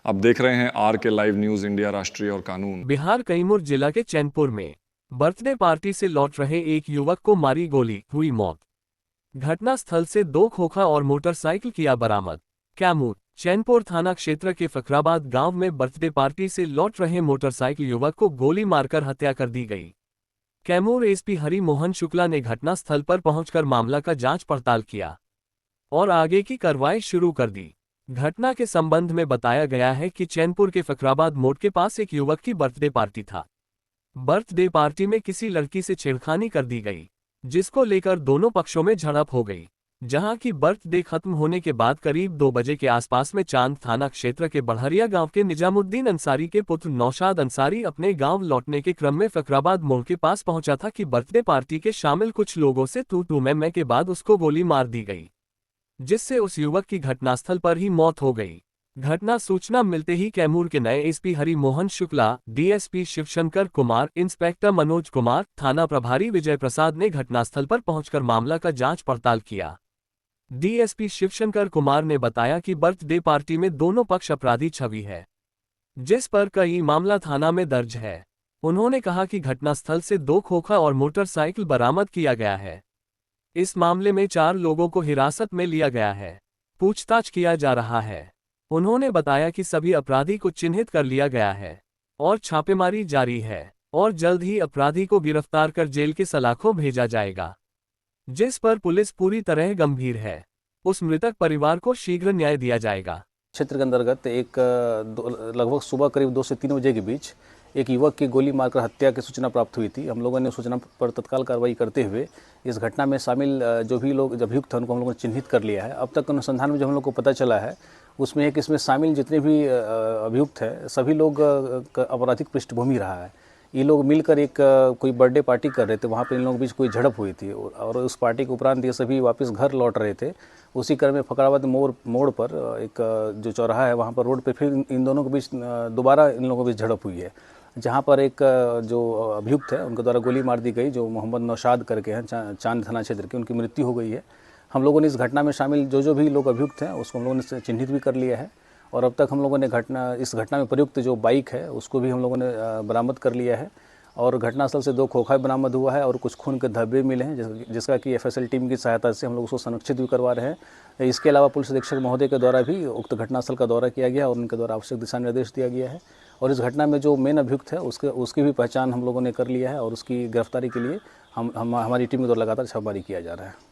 आप देख रहे हैं आर के लाइव न्यूज इंडिया, राष्ट्रीय और कानून। बिहार कैमूर जिला के चैनपुर में बर्थडे पार्टी से लौट रहे एक युवक को मारी गोली, हुई मौत। घटना स्थल से 2 खोखा और मोटरसाइकिल किया बरामद। कैमूर चैनपुर थाना क्षेत्र के फकराबाद गांव में बर्थडे पार्टी से लौट रहे मोटरसाइकिल युवक को गोली मारकर हत्या कर दी गई। कैमूर एसपी हरि मोहन शुक्ला ने घटनास्थल पर पहुंचकर मामला का जांच पड़ताल किया और आगे की कार्रवाई शुरू कर दी। घटना के संबंध में बताया गया है कि चैनपुर के फकराबाद मोड़ के पास एक युवक की बर्थडे पार्टी था। बर्थडे पार्टी में किसी लड़की से छेड़खानी कर दी गई, जिसको लेकर दोनों पक्षों में झड़प हो गई। जहां की बर्थडे खत्म होने के बाद करीब 2 बजे के आसपास में चांद थाना क्षेत्र के बढ़हरिया गांव के निजामुद्दीन अंसारी के पुत्र नौशाद अंसारी अपने गांव लौटने के क्रम में फकराबाद मोड़ के पास पहुंचा था कि बर्थडे पार्टी के शामिल कुछ लोगों से तू मैं के बाद उसको गोली मार दी गई, जिससे उस युवक की घटनास्थल पर ही मौत हो गई। घटना सूचना मिलते ही कैमूर के नए SP Hari Mohan Shukla, DSP Shivshankar Kumar, inspector Manoj Kumar, थाना प्रभारी विजय प्रसाद ने घटनास्थल पर पहुंचकर मामला का जांच पड़ताल किया। डीएसपी शिवशंकर कुमार ने बताया कि बर्थडे पार्टी में दोनों पक्ष अपराधी छवि है, जिस पर कई मामला थाना में दर्ज है। उन्होंने कहा कि घटनास्थल से 2 खोखा और मोटरसाइकिल बरामद किया गया है। इस मामले में 4 लोगों को हिरासत में लिया गया है, पूछताछ किया जा रहा है। उन्होंने बताया कि सभी अपराधी को चिन्हित कर लिया गया है और छापेमारी जारी है और जल्द ही अपराधी को गिरफ्तार कर जेल के सलाखों भेजा जाएगा, जिस पर पुलिस पूरी तरह गंभीर है। उस मृतक परिवार को शीघ्र न्याय दिया जाएगा। क्षेत्र के अंतर्गत लगभग सुबह करीब 2 से 3 बजे के बीच एक युवक की गोली मारकर हत्या की सूचना प्राप्त हुई थी। हम लोगों ने सूचना पर तत्काल कार्रवाई करते हुए इस घटना में शामिल जो भी लोग अभियुक्त हैं उनको हम लोगों ने चिन्हित कर लिया है। अब तक अनुसंधान में जो हम लोग को पता चला है उसमें एक इसमें शामिल जितने भी अभियुक्त हैं सभी लोग आपराधिक पृष्ठभूमि रहा है। ये लोग मिलकर एक कोई बर्थडे पार्टी कर रहे थे, वहाँ पे इन लोगों के बीच कोई झड़प हुई थी और उस पार्टी के उपरांत ये सभी वापस घर लौट रहे थे। उसी क्रम में फकराबाद मोड़ पर एक जो चौराहा है वहाँ पर रोड पे फिर इन दोनों के बीच दोबारा इन लोगों के बीच झड़प हुई है, जहाँ पर एक जो अभियुक्त है उनके द्वारा गोली मार दी गई, जो मोहम्मद नौशाद करके हैं, चांद थाना क्षेत्र के, उनकी मृत्यु हो गई है। हम लोगों ने इस घटना में शामिल जो भी लोग अभियुक्त हैं उसको हम लोगों ने चिन्हित भी कर लिया है और अब तक हम लोगों ने इस घटना में प्रयुक्त जो बाइक है उसको भी हम लोगों ने बरामद कर लिया है और घटनास्थल से 2 खोखा बरामद हुआ है और कुछ खून के धब्बे मिले हैं, जिसका कि एफएसएल टीम की सहायता से हम लोग उसको संरक्षित भी करवा रहे हैं। इसके अलावा पुलिस अधीक्षक महोदय के द्वारा भी उक्त घटनास्थल का दौरा किया गया और उनके द्वारा आवश्यक दिशा निर्देश दिया गया है और इस घटना में जो मेन अभियुक्त है उसकी भी पहचान हम लोगों ने कर लिया है और उसकी गिरफ्तारी के लिए हमारी टीम के द्वारा लगातार छापेमारी किया जा रहा है।